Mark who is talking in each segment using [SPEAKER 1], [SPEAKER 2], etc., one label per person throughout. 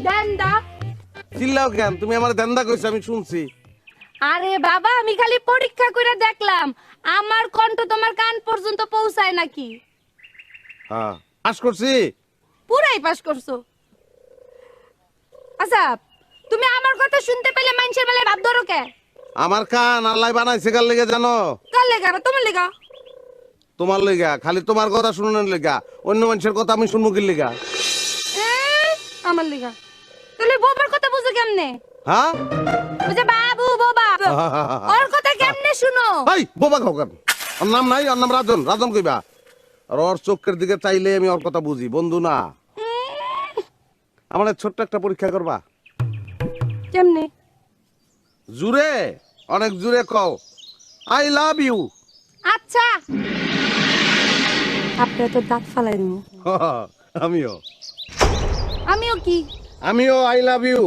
[SPEAKER 1] দেন্দা।
[SPEAKER 2] চিল্লাও কেন? তুমি আমার দেন্দা কইছো, আমি শুনছি।
[SPEAKER 1] আরে বাবা, আমি খালি পরীক্ষা করে দেখলাম আমার কণ্ঠ তোমার কান পর্যন্ত পৌঁছায় নাকি।
[SPEAKER 2] হ্যাঁ, পাস করছি।
[SPEAKER 1] পুরাই পাস করছো। আচ্ছা, তুমি আমার কথা শুনতে পেলে মানুষের বেলায় ভাব ধরো কে?
[SPEAKER 2] আমার কান আল্লাহ বানাইছে কার লেগে জানো?
[SPEAKER 1] কার লেগা? তোমার লেগা।
[SPEAKER 2] তোমার লেগা, খালি তোমার কথা শুনানোর লেগা। অন্য মানুষের কথা আমি শুনবো কি লেগা?
[SPEAKER 1] আমার লেগা। তাহলে বোবার কথা বুঝো কেমনে?
[SPEAKER 2] হ্যাঁ,
[SPEAKER 1] ওই যে বাবু বোবা, ওর কথা কেমনে শুনো?
[SPEAKER 2] ভাই বোবা খোকান। ওর নাম নাই, ওর নাম রাজন। রাজন কইবা। আর ওর চোখের দিকে চাইলে আমি ওর কথা বুঝি, বন্ধু না। আমার ছোট্ট একটা পরীক্ষা করবা?
[SPEAKER 1] কেমনে?
[SPEAKER 2] জুড়ে, অনেক জুড়ে কও আই লাভ ইউ।
[SPEAKER 1] আচ্ছা, আপনি তো দাঁত ফালাই দিমু।
[SPEAKER 2] আমিও।
[SPEAKER 1] আমিও কি?
[SPEAKER 2] আমিও আই লাভ ইউ।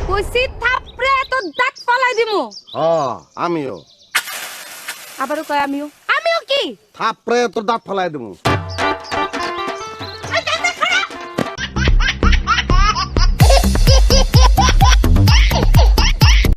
[SPEAKER 1] কইছি থাপড়ে তো দাঁত ফালাই দিমু।
[SPEAKER 2] আমিও।
[SPEAKER 1] আবারও কয় আমিও। আমিও কি?
[SPEAKER 2] থাপড়ে তোর দাঁত ফালাই দেবো।